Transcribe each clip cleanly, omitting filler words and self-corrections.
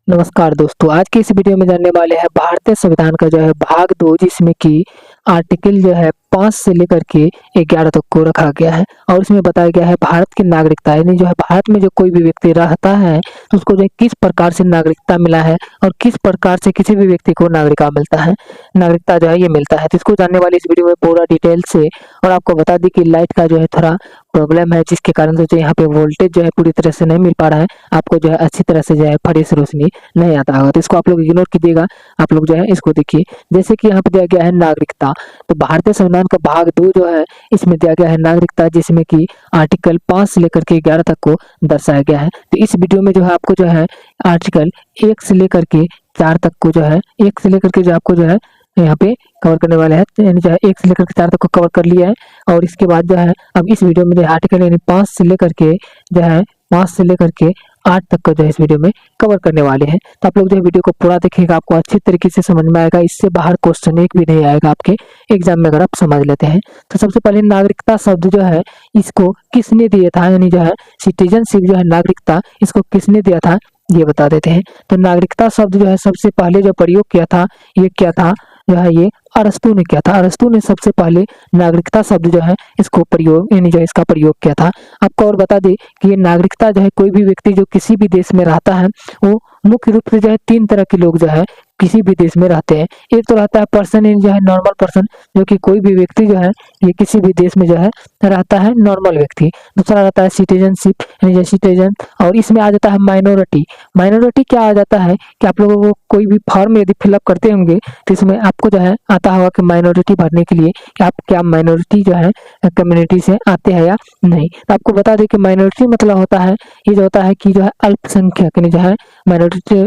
नमस्कार दोस्तों, आज की इस वीडियो में जानने वाले हैं भारतीय संविधान का जो है भाग 2, जिसमें कि आर्टिकल जो है 5 से लेकर के 11 तक को रखा गया है। और उसमें बताया गया है भारत की नागरिकता, यानी जो है भारत में जो कोई भी व्यक्ति रहता है तो उसको जो है किस प्रकार से नागरिकता मिला है और किस प्रकार से किसी भी व्यक्ति को नागरिकता जो है ये मिलता है। तो इसको जानने वाली इस वीडियो में पूरा डिटेल से। और आपको बता दी कि लाइट का जो है थोड़ा प्रॉब्लम है, जिसके कारण से जो यहाँ पे वोल्टेज जो है पूरी तरह से नहीं मिल पा रहा है। आपको जो है अच्छी तरह से जो है फ्रेश रोशनी नहीं आता होगा, तो इसको आप लोग इग्नोर कीजिएगा। आप लोग जो है इसको देखिए, जैसे कि यहाँ पे दिया गया है नागरिकता। तो भारतीय संविधान का भाग 2 जो है इसमें दिया गया है नागरिकता, जिसमें कि आर्टिकल 5 से लेकर के 11 तक को दर्शाया गया है। तो इस वीडियो में जो है आपको जो है आर्टिकल 1 से लेकर के 4 तक को जो है 1 से लेकर के जो आपको जो है यहाँ पे कवर करने वाले हैं, यानी जो है 1 से लेकर के 4 तक को कवर कर लिया है। और इसके बाद जो है अब इस वीडियो में जो है आर्टिकल यानी 5 से लेकर के जो है 5 से लेकर के 8 तक का जो है इस वीडियो में कवर करने वाले हैं। तो आप लोग जो है वीडियो को पूरा देखिएगा, आपको अच्छी तरीके से समझ में आएगा। इससे बाहर क्वेश्चन एक भी नहीं आएगा आपके एग्जाम में, अगर आप समझ लेते हैं। तो सबसे पहले नागरिकता शब्द जो है इसको किसने दिया था, यानी जो है सिटीजनशिप जो है नागरिकता, इसको किसने दिया था ये बता देते हैं। तो नागरिकता शब्द जो है सबसे पहले जो प्रयोग किया था ये क्या था, जो है ये अरस्तु ने किया था। अरस्तु ने सबसे पहले नागरिकता शब्द जो है इसको प्रयोग, यानी जो है इसका प्रयोग किया था। आपको और बता दें कि ये नागरिकता जो है कोई भी व्यक्ति जो किसी भी देश में रहता है, वो मुख्य रूप से जो है 3 तरह के लोग जो है किसी भी देश में रहते हैं। एक तो रहता है पर्सन, जो है नॉर्मल पर्सन, जो कि कोई भी व्यक्ति जो है ये किसी भी देश में जो है रहता है, नॉर्मल व्यक्ति। दूसरा रहता है सिटीजनशिप, यानी जो सिटीजन। और इसमें आ जाता है माइनॉरिटी। माइनॉरिटी क्या आ जाता है कि आप लोगों को कोई भी फॉर्म यदि फिलअप करते होंगे तो इसमें आपको जो है आता होगा कि माइनॉरिटी भरने के लिए कि आप क्या माइनॉरिटी जो है कम्युनिटी से आते हैं या नहीं। तो आपको बता दें कि माइनॉरिटी मतलब होता है, ये जो होता है कि जो है अल्पसंख्यक, यानी जो है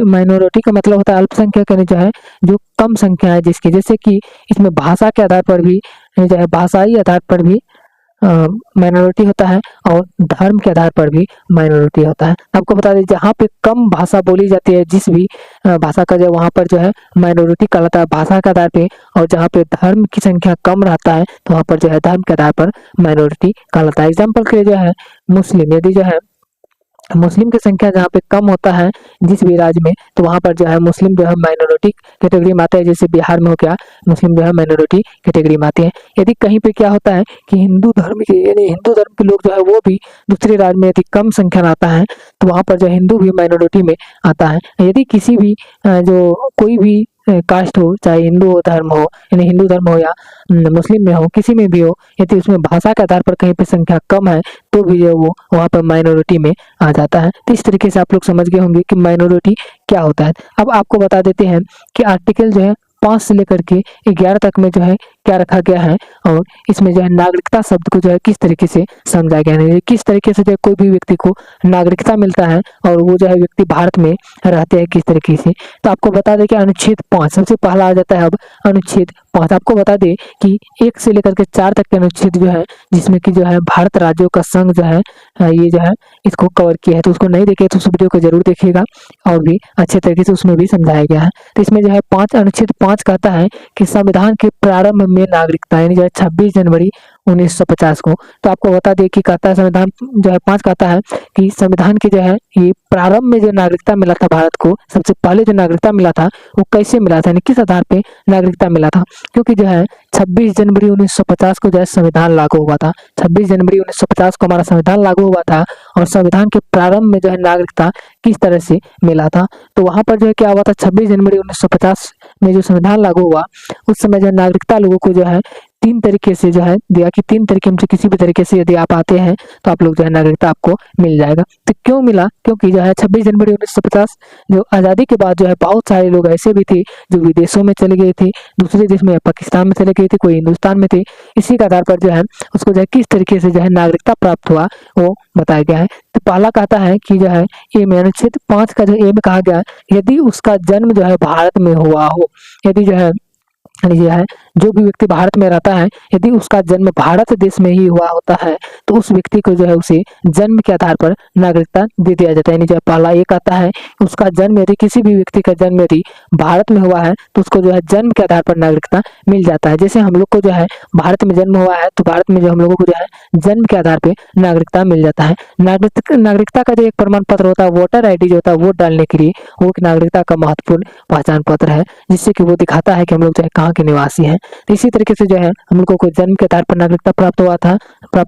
माइनॉरिटी का मतलब होता है अल्पसंख्यक, यानी जो है जो कम संख्या है जिसकी। जैसे कि इसमें भाषा के आधार पर भी, जो है भाषाई आधार पर भी माइनॉरिटी होता है और धर्म के आधार पर भी माइनॉरिटी होता है। आपको बता दें जहाँ पे कम भाषा बोली जाती है, जिस भी भाषा का जो वहाँ पर जो है माइनॉरिटी कहलाता है भाषा के आधार पे। और जहाँ पे धर्म की संख्या कम रहता है तो वहाँ पर जो है धर्म के आधार पर माइनॉरिटी कहलाता है। एग्जाम्पल के लिए जो है मुस्लिम, यदि जो है मुस्लिम की संख्या जहाँ पे कम होता है जिस भी राज्य में, तो वहाँ पर जो है मुस्लिम जो है माइनॉरिटी कैटेगरी में आता है। जैसे बिहार में हो गया, मुस्लिम जो है माइनॉरिटी कैटेगरी में आते हैं। यदि कहीं पे क्या होता है कि हिंदू धर्म के, यानी हिंदू धर्म के लोग जो है वो भी दूसरे राज्य में यदि कम संख्या में आता है तो वहाँ पर जो हिंदू भी माइनॉरिटी में आता है। यदि किसी भी जो कोई भी कास्ट हो, चाहे हिंदू हो धर्म हो, यानी हिंदू धर्म हो या मुस्लिम में हो, किसी में भी हो, यदि उसमें भाषा के आधार पर कहीं पे संख्या कम है तो भी जो वो वहाँ पर माइनॉरिटी में आ जाता है। तो इस तरीके से आप लोग समझ गए होंगे कि माइनॉरिटी क्या होता है। अब आपको बता देते हैं कि आर्टिकल जो है 5 से लेकर के 11 तक में जो है क्या रखा गया है, और इसमें जो है नागरिकता शब्द को जो है किस तरीके से समझा गया है, किस तरीके से जो है कोई भी व्यक्ति को नागरिकता मिलता है और वो जो है व्यक्ति भारत में रहते हैं किस तरीके से। तो आपको बता दें कि अनुच्छेद 5 सबसे पहला आ जाता है। अब अनुच्छेद 5 आपको बता दें कि 1 से लेकर के 4 तक के अनुच्छेद जो है, जिसमें कि जो है भारत राज्यों का संघ जो है ये जो है इसको कवर किया है। तो उसको नहीं देखे तो उस वीडियो को जरूर देखिएगा, और भी अच्छे तरीके से उसमें भी समझाया गया है। तो इसमें जो है 5 अनुच्छेद 5 कहता है कि संविधान के प्रारंभ में नागरिकता, यानी जो है 26 जनवरी 1950 को। तो आपको बता दें कि कहता है संविधान जो है 5 कहता है कि संविधान के जो है ये प्रारंभ में जो नागरिकता मिला था भारत को, सबसे पहले जो नागरिकता मिला था वो कैसे मिला था, यानी किस आधार पे नागरिकता मिला था। क्योंकि जो है 26 जनवरी 1950 को जो है संविधान लागू हुआ था। 26 जनवरी 1950 को हमारा संविधान लागू हुआ था, और संविधान के प्रारंभ में जो है नागरिकता किस तरह से मिला था। तो वहां पर जो है क्या हुआ था, 26 जनवरी 1950 में जो संविधान लागू हुआ उस समय जो है नागरिकता लोगों को जो है 3 तरीके से जो है दिया कि 3 तरीके में से किसी भी तरीके से यदि आप आते हैं तो आप लोग जो है नागरिकता आपको मिल जाएगा। तो क्यों मिला, क्योंकि जो है 26 जनवरी 1950 जो आज़ादी के बाद जो है बहुत सारे लोग ऐसे भी थे जो विदेशों में चले गए थे, दूसरे देश में पाकिस्तान में चले गए थे, कोई हिंदुस्तान में थे। इसी के आधार पर जो है उसको जो है किस तरीके से जो है नागरिकता प्राप्त हुआ वो बताया गया है। तो पहला कहता है कि जो है ए में अनुच्छेद 5 का जो ए में कहा गया यदि उसका जन्म जो है भारत में हुआ हो, यदि जो है जो भी व्यक्ति भारत में रहता है, यदि उसका जन्म भारत देश में ही हुआ होता है तो उस व्यक्ति को जो है उसे जन्म के आधार पर नागरिकता दे दिया जाता है। यानी जो पहला एक आता है, उसका जन्म यदि किसी भी व्यक्ति का जन्म यदि भारत में हुआ है तो उसको जो है जन्म के आधार पर नागरिकता मिल जाता है। जैसे हम लोग को जो है भारत में जन्म हुआ है तो भारत में जो हम लोगों को जो है जन्म के आधार पर नागरिकता मिल जाता है। नागरिकता का जो एक प्रमाण पत्र होता है, वोटर आईडी जो होता है, वोट डालने के लिए वो एक नागरिकता का महत्वपूर्ण पहचान पत्र है, जिससे कि वो दिखाता है कि हम लोग जो है कहाँ के निवासी हैं। तो इसी तरीके से जो है हम लोगों को जन्म के आधार पर नागरिकता प्राप्त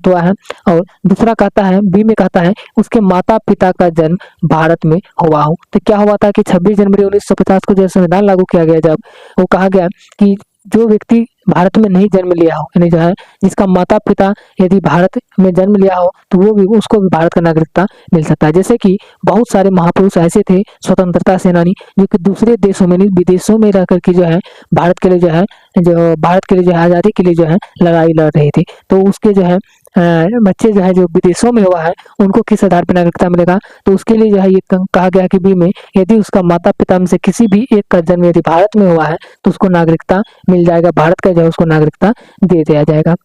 हुआ है। और दूसरा कहता है, बी में कहता है उसके माता पिता का जन्म भारत में हुआ हो। तो क्या हुआ था कि 26 जनवरी 1950 को जब संविधान लागू किया गया, जब वो कहा गया कि जो व्यक्ति भारत में नहीं जन्म लिया हो, यानी जो है जिसका माता पिता यदि भारत में जन्म लिया हो तो वो भी, उसको भी भारत का नागरिकता मिल सकता है। जैसे कि बहुत सारे महापुरुष ऐसे थे स्वतंत्रता सेनानी जो कि दूसरे देशों में नहीं, विदेशों में रह करके जो है भारत के लिए जो है आज़ादी के लिए जो है लड़ाई लड़ रहे थे। तो उसके जो है बच्चे जो है जो विदेशों में हुआ है उनको किस आधार पर नागरिकता मिलेगा, तो उसके लिए जो है ये कहा गया कि बी में यदि उसका माता पिता में से किसी भी एक का जन्म यदि भारत में हुआ है तो उसको नागरिकता मिल जाएगा, भारत का जो है उसको नागरिकता दे दिया जाएगा।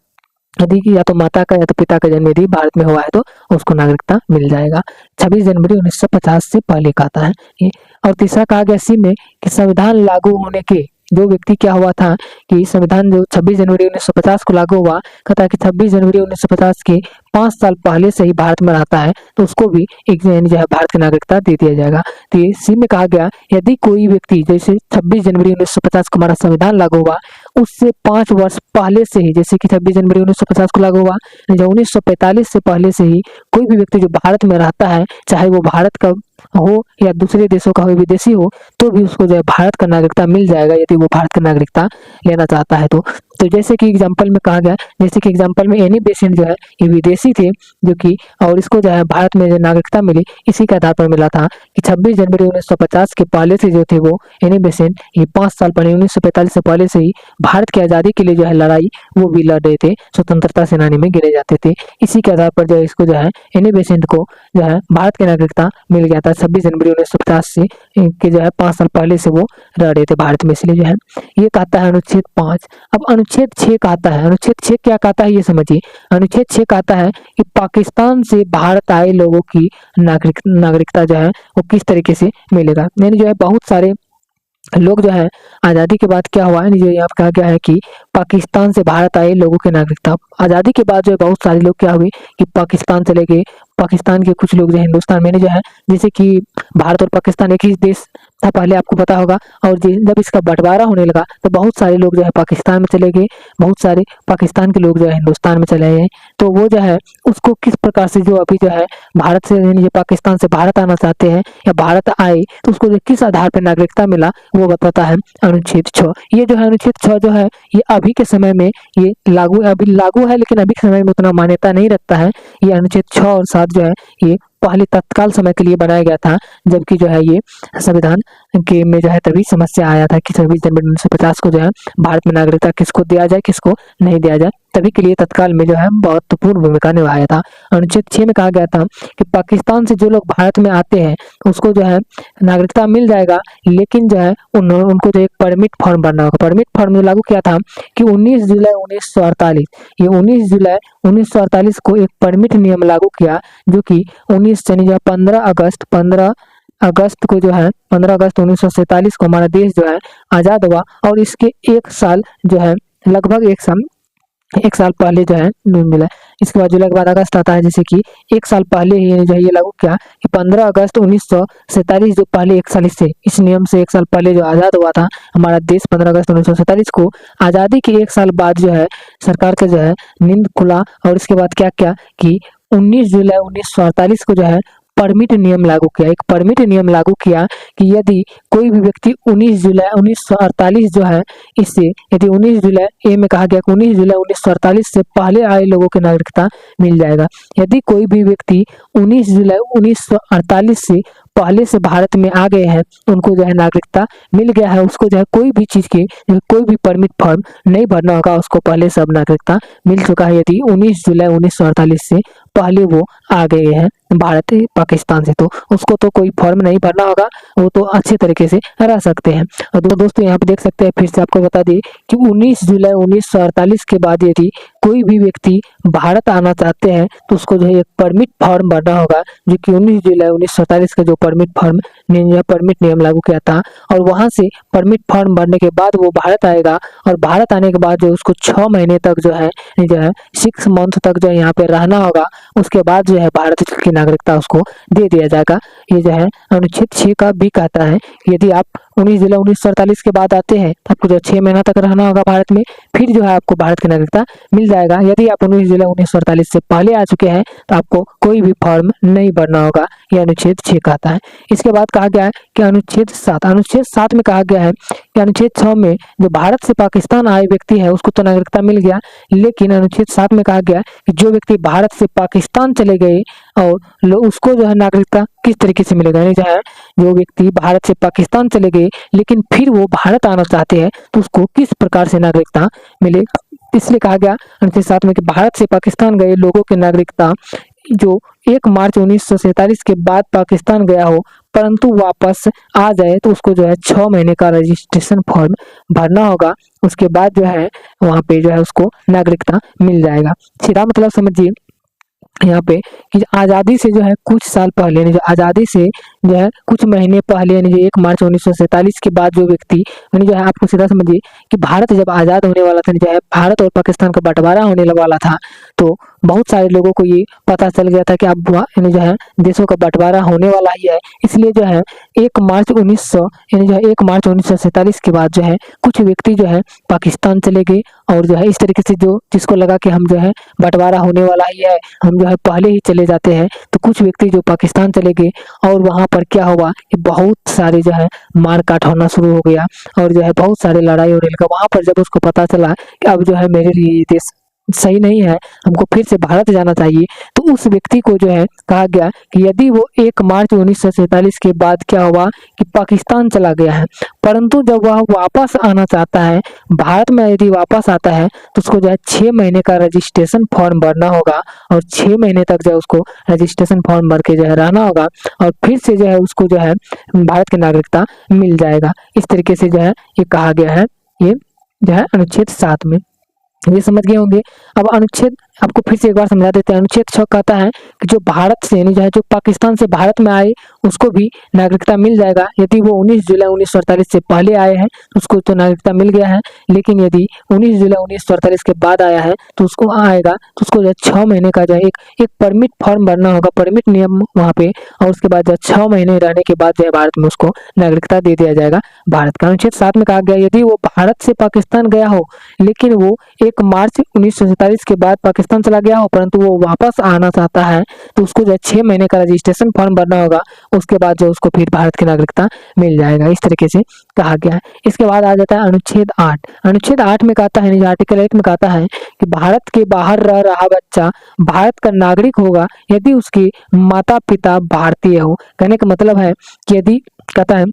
यदि या तो माता का या तो पिता का जन्म यदि भारत में हुआ है तो उसको नागरिकता मिल जाएगा। 26 जनवरी 1950 से पहले का आता है ये। और तीसरा कहा गया सी में कि संविधान लागू होने के जो व्यक्ति क्या हुआ था कि संविधान जो 26 जनवरी 1950 को लागू हुआ, कहता है कि 26 जनवरी 1950 के 5 साल पहले से ही भारत में रहता है तो उसको भी एक जो है भारत की नागरिकता दे दिया जाएगा। तो ये सी में कहा गया यदि कोई व्यक्ति जैसे 26 जनवरी 1950 को हमारा संविधान लागू हुआ उससे 5 वर्ष पहले से ही, जैसे कि 26 जनवरी 1950 को लागू हुआ, 1945 से पहले से ही कोई भी व्यक्ति जो भारत में रहता है, चाहे वो भारत का हो या दूसरे देशों का हो, विदेशी हो, तो भी उसको जो है भारत का नागरिकता मिल जाएगा यदि वो भारत का नागरिकता लेना चाहता है तो जैसे कि एग्जांपल में कहा गया, जैसे कि एग्जांपल में एनी बेसेंट जो है ये विदेशी थे जो कि, और इसको जो है भारत में जो नागरिकता मिली इसी के आधार पर मिला था कि 26 जनवरी 1950 के पहले से जो थे वो एनी बेसेंट ये 5 साल पहले 1945 से पहले से ही भारत की आज़ादी के लिए जो है लड़ाई वो भी लड़ रहे थे, स्वतंत्रता सेनानी में गिने जाते थे। इसी के आधार पर जो है इसको जो है एनी बेसेंट को जो है भारत की नागरिकता मिल गया था 26 जनवरी 1950 से के जो है 5 साल पहले से वो रह रहे थे भारत में, इसलिए जो है ये कहता है अनुच्छेद 5। अब अनुच्छेद 6 कहता है, अनुच्छेद 6 क्या कहता है ये समझिए। अनुच्छेद 6 कहता है कि पाकिस्तान से भारत आए लोगों की नागरिकता जो है वो किस तरीके से मिलेगा। यानी जो है बहुत सारे लोग जो है आज़ादी के बाद क्या हुआ है, जो यहाँ कहा गया है कि पाकिस्तान से भारत आए लोगों की नागरिकता, आज़ादी के बाद जो है बहुत सारे लोग क्या हुए कि पाकिस्तान चले गए, पाकिस्तान के कुछ लोग जो है हिंदुस्तान में जो है, जैसे कि भारत और पाकिस्तान एक ही देश था पहले, आपको पता होगा, और जब इसका बंटवारा होने लगा तो बहुत सारे लोग जो है पाकिस्तान में चले गए, बहुत सारे पाकिस्तान के लोग जो है हिंदुस्तान में चले गए। तो वो जो है उसको किस प्रकार से जो अभी जो है भारत से यानी पाकिस्तान से भारत आना चाहते हैं या भारत आए तो उसको जो किस आधार पर नागरिकता मिला वो बताता है अनुच्छेद 6। ये जो है अनुच्छेद 6 जो है ये अभी के समय में ये अभी लागू है, लेकिन अभी के समय में उतना मान्यता नहीं रखता है। ये अनुच्छेद 6 और 7 जो है ये पहले तत्काल समय के लिए बनाया गया था, जबकि जो है ये संविधान के में जो है तभी समस्या आया था कि 26 जनवरी 1950 को जो है भारत में नागरिकता किसको दिया जाए किसको नहीं दिया जाए, तभी के लिए तत्काल में जो है महत्वपूर्ण भूमिका निभाया था। अनुच्छेद 6 में कहा गया था कि पाकिस्तान से जो लोग भारत में आते हैं उसको जो है नागरिकता मिल जाएगा, लेकिन जो है उनको जो एक परमिट फॉर्म भरना होगा। परमिट फॉर्म लागू किया था कि 19 जुलाई 1948, ये 19 जुलाई 1948 को एक परमिट नियम लागू किया जो कि 15 अगस्त को जो है 15 अगस्त 1947 को हमारा देश जो है आज़ाद हुआ, और इसके एक साल जो है लगभग एक साल पहले जो है मिला। इसके बाद जुलाई के बाद अगस्त आता है, जैसे कि एक साल पहले ही जो है ये लागू किया कि 15 अगस्त 1947 जो पहले एक साल इससे इस नियम से एक साल पहले जो आज़ाद हुआ था हमारा देश 15 अगस्त 1947 को, आज़ादी के एक साल बाद जो है सरकार का जो है नींद खुला, और इसके बाद क्या क्या कि 19 जुलाई 1948 को जो है परमिट नियम लागू किया, एक परमिट नियम लागू किया कि यदि कोई भी व्यक्ति 19 जुलाई 1948 जो है इससे यदि 19 जुलाई ए में कहा गया कि 19 जुलाई 1948 से पहले आए लोगों की नागरिकता मिल जाएगा। यदि कोई भी व्यक्ति 19 जुलाई 1948 से पहले से भारत में आ गए हैं उनको जो है नागरिकता मिल गया है, उसको जो है कोई भी चीज़ की कोई भी परमिट फॉर्म नहीं भरना होगा, उसको पहले से अब नागरिकता मिल चुका है यदि 19 जुलाई 1948 से पहले वो आ गए हैं भारत पाकिस्तान से, तो उसको तो कोई फॉर्म नहीं भरना होगा, वो तो अच्छे तरीके से रह सकते हैं। और दोस्तों यहाँ पे देख सकते हैं, फिर से आपको बता दें कि 19 जुलाई 1948 के बाद यदि कोई भी व्यक्ति भारत आना चाहते हैं तो उसको जो है एक परमिट फॉर्म भरना होगा, जो कि 19 जुलाई 1947 का जो परमिट फॉर्म परमिट नियम लागू किया था। और वहां से परमिट फॉर्म भरने के बाद वो भारत आएगा, और भारत आने के बाद जो उसको 6 महीने तक जो है 6 मंथ तक जो है यहाँ पे रहना होगा। उसके बाद जो है भारत की नागरिकता उसको दे दिया जाएगा। ये जो है अनुच्छेद 6 का भी कहता है कि यदि आप 19 जुलाई 1947 के बाद आते हैं तो आपको जो 6 महीना तक रहना होगा भारत में, फिर जो है आपको भारत की नागरिकता मिल जाएगा। यदि आप 19 जुलाई 1948 से पहले आ चुके हैं तो आपको कोई भी फॉर्म नहीं भरना होगा, यह अनुच्छेद 6 कहता है। इसके बाद कहा गया है कि अनुच्छेद 7 में कहा गया है कि अनुच्छेद 6 में जो भारत से पाकिस्तान आए व्यक्ति है उसको तो नागरिकता मिल गया, लेकिन अनुच्छेद 7 में कहा गया कि जो व्यक्ति भारत से पाकिस्तान चले गए और उसको जो है नागरिकता किस तरीके से मिलेगा, यानी जो व्यक्ति भारत से पाकिस्तान चले गए लेकिन फिर वो भारत आना चाहते हैं तो उसको किस प्रकार से नागरिकता मिलेगा। इसलिए कहा गया अनुच्छेद 7 में कि भारत से पाकिस्तान गए लोगों की नागरिकता जो 1 मार्च 1947 के बाद पाकिस्तान गया हो परंतु वापस आ जाए तो उसको जो है 6 महीने का रजिस्ट्रेशन फॉर्म भरना होगा। उसके बाद जो है वहाँ पे जो है उसको नागरिकता मिल जाएगा। सीधा मतलब समझिए यहाँ पे कि आज़ादी से जो है कुछ साल पहले, यानी जो आज़ादी से जो है कुछ महीने पहले, यानी जो 1 मार्च 1947 के बाद जो व्यक्ति, यानी जो है आपको सीधा समझिए कि भारत जब आज़ाद होने वाला था, जो है भारत और पाकिस्तान का बंटवारा होने वाला था, तो बहुत सारे लोगों को ये पता चल गया था कि अब यानी जो है देशों का बंटवारा होने वाला ही है। इसलिए जो है 1 मार्च 1900 यानी जो है 1 मार्च 1947 के बाद जो है कुछ व्यक्ति जो है पाकिस्तान चले गए, और जो है इस तरीके से जो जिसको लगा कि हम जो है बंटवारा होने वाला ही है, हम जो है पहले ही चले जाते हैं, तो कुछ व्यक्ति जो पाकिस्तान चले गए और वहां पर क्या हुआ कि बहुत सारे जो है मारकाट होना शुरू हो गया, और जो है बहुत सारे लड़ाई होने लगा। वहां पर जब उसको पता चला कि अब जो है मेरे लिए ये देश सही नहीं है, हमको फिर से भारत जाना चाहिए, तो उस व्यक्ति को जो है कहा गया कि यदि वो 1 मार्च 1947 के बाद क्या हुआ कि पाकिस्तान चला गया है, परंतु जब वह वापस आना चाहता है भारत में, यदि वापस आता है तो उसको जो है 6 महीने का रजिस्ट्रेशन फॉर्म भरना होगा, और 6 महीने तक जो है उसको रजिस्ट्रेशन फॉर्म भर के जो है रहना होगा, और फिर से जो है उसको जो है भारत की नागरिकता मिल जाएगा। इस तरीके से जो है ये कहा गया है, ये जो है अनुच्छेद 7 में। ये समझ गए होंगे। अब अनुच्छेद आपको फिर से एक बार समझा देते हैं। अनुच्छेद 6 कहता है कि जो भारत से, यानी जो है जो पाकिस्तान से भारत में आए उसको भी नागरिकता मिल जाएगा। यदि वो 19 जुलाई 1948 से पहले आए हैं तो उसको तो नागरिकता मिल गया है, लेकिन यदि 19 जुलाई 1948 के बाद आया है तो उसको आएगा तो उसको जो है 6 महीने का जो है एक परमिट फॉर्म भरना होगा, परमिट नियम वहाँ पे, और उसके बाद जो है 6 महीने रहने के बाद जो है भारत में उसको नागरिकता दे दिया जाएगा भारत का। अनुच्छेद 7 में कहा गया यदि वो भारत से पाकिस्तान गया हो लेकिन वो 1 मार्च 1947 के बाद पाकिस्तान चला गया हो परंतु वो वापस आना चाहता है तो उसको जो 6 महीने का रजिस्ट्रेशन फॉर्म भरना होगा, उसके बाद जो उसको फिर भारत की नागरिकता मिल जाएगा। इस तरीके से कहा गया है। इसके बाद आ जाता है अनुच्छेद 8। अनुच्छेद 8 में कहता है, आर्टिकल 8 में कहता है कि भारत के बाहर रह रहा बच्चा भारत का नागरिक होगा यदि उसके माता पिता भारतीय हो। कहने का मतलब है कि यदि कहता है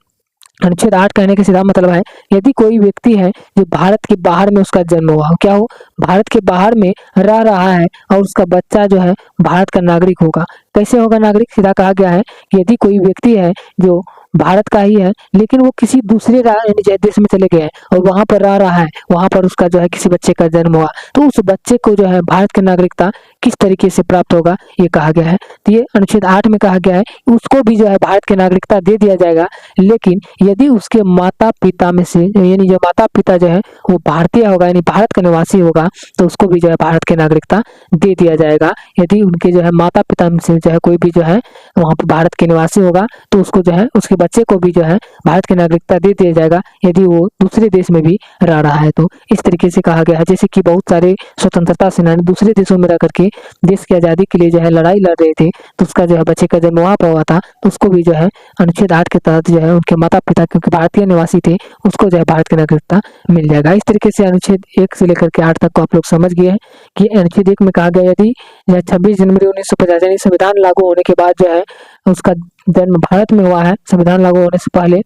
अनुच्छेद 8 कहने का सीधा मतलब है यदि कोई व्यक्ति है जो भारत के बाहर में उसका जन्म हुआ, क्या हो, भारत के बाहर में रह रहा है और उसका बच्चा जो है भारत का नागरिक होगा। कैसे होगा नागरिक? सीधा कहा गया है कि यदि कोई व्यक्ति है जो भारत का ही है लेकिन वो किसी दूसरे देश में चले गए हैं और वहां पर रह रहा है, वहां पर उसका जो है किसी बच्चे का जन्म हुआ, तो उस बच्चे को जो है भारत की नागरिकता किस तरीके से प्राप्त होगा ये कहा गया है। तो ये अनुच्छेद 8 में कहा गया है उसको भी जो है भारत की नागरिकता दे दिया जाएगा, लेकिन यदि उसके माता पिता में से, यानी जो माता पिता जो है वो भारतीय होगा, यानी भारत का निवासी होगा, तो उसको भी जो है भारत की नागरिकता दे दिया जाएगा। यदि उनके जो है माता पिता में से जो है कोई भी जो है वहाँ पर भारत के निवासी होगा तो उसको जो है उसके बच्चे को भी जो है भारत की नागरिकता दे दिया जाएगा यदि वो दूसरे देश में भी रह रहा है। तो इस तरीके से कहा गया है। जैसे कि बहुत सारे स्वतंत्रता सेनानी दूसरे देशों में रह करके देश की आज़ादी के लिए जो है लड़ाई लड़ रहे थे, तो उसका जो है बच्चे का जन्म वहाँ पर हुआ था, तो उसको भी जो है अनुच्छेद 8 के तहत जो है उनके माता पिता क्योंकि भारतीय निवासी थे उसको जो है भारत की नागरिकता मिल जाएगा। इस तरीके से अनुच्छेद 1 से लेकर के 8 तक को आप लोग समझ गए हैं कि अनुच्छेद 1 में कहा गया यदि 26 जनवरी 1950 यानी संविधान लागू होने के बाद जो है उसका जन्म भारत में हुआ है, संविधान लागू होने से पहले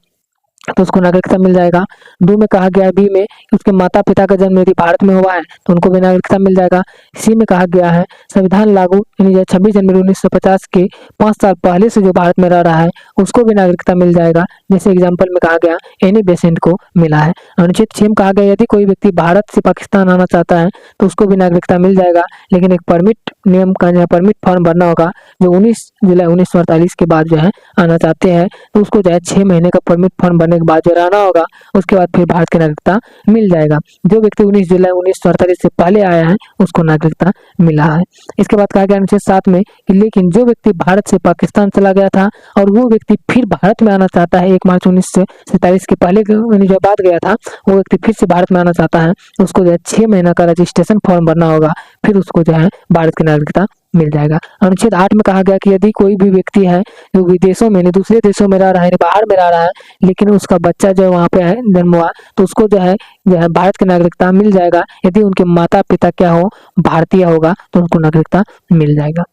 तो उसको नागरिकता मिल जाएगा। 2 में कहा गया है, बी में, कि उसके माता पिता का जन्म यदि भारत में हुआ है तो उनको भी नागरिकता मिल जाएगा। सी में कहा गया है संविधान लागू यानी जो 26 जनवरी 1950 के 5 साल पहले से जो भारत में रह रहा है उसको भी नागरिकता मिल जाएगा। जैसे एग्जाम्पल में कहा गया एनी बेसेंट को मिला है। अनुच्छेद 6 में कहा गया यदि कोई व्यक्ति भारत से पाकिस्तान आना चाहता है तो उसको भी नागरिकता मिल जाएगा, लेकिन एक परमिट नियम का जो है परमिट फॉर्म भरना होगा। जो 19 जुलाई 1948 के बाद जो है आना चाहते हैं तो उसको जो है 6 महीने का परमिट फॉर्म भरने के बाद जो रहना होगा, उसके बाद फिर भारत की नागरिकता मिल जाएगा। जो व्यक्ति 19 जुलाई 1948 से पहले आया है उसको नागरिकता मिला है। इसके बाद कहा गया अनुच्छेद 7 में कि लेकिन जो व्यक्ति भारत से पाकिस्तान चला गया था और वो व्यक्ति फिर भारत में आना चाहता है 1 मार्च 1947 के पहले जो बाद गया था वो व्यक्ति फिर से भारत में आना चाहता है, उसको जो है 6 महीना का रजिस्ट्रेशन फॉर्म भरना होगा, फिर उसको जो है भारत की नागरिकता मिल जाएगा। अनुच्छेद 8 में कहा गया कि यदि कोई भी व्यक्ति है जो विदेशों में दूसरे देशों में रह रहा है, बाहर में रह रहा है, लेकिन उसका बच्चा जो वहाँ पे है जन्म हुआ तो उसको जो है भारत की नागरिकता मिल जाएगा। यदि उनके माता पिता क्या हो भारतीय होगा तो उनको नागरिकता मिल जाएगा।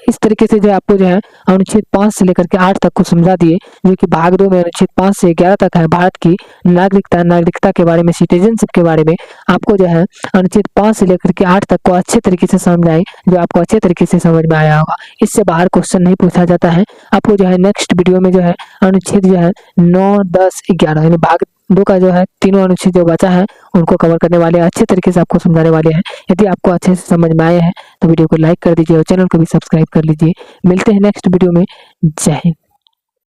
इस तरीके से जो आपको जो है अनुच्छेद 5 से लेकर के 8 तक को समझा दिए, जो कि भाग 2 में अनुच्छेद 5 से 11 तक है भारत की नागरिकता के बारे में, सिटीजनशिप के बारे में। आपको जो है अनुच्छेद 5 से लेकर के 8 तक को अच्छे तरीके से समझाए, जो आपको अच्छे तरीके से समझ में आया होगा। इससे बाहर क्वेश्चन नहीं पूछा जाता है। आपको जो है नेक्स्ट वीडियो में जो है अनुच्छेद जो है 9, 10, 11 यानी भाग 2 का जो है तीनों अनुच्छेद जो बचा है उनको कवर करने वाले हैं, अच्छे तरीके से आपको समझाने वाले हैं। यदि आपको अच्छे से समझ में आए हैं तो वीडियो को लाइक कर दीजिए और चैनल को भी सब्सक्राइब कर लीजिए। मिलते हैं नेक्स्ट वीडियो में। जय हिंद।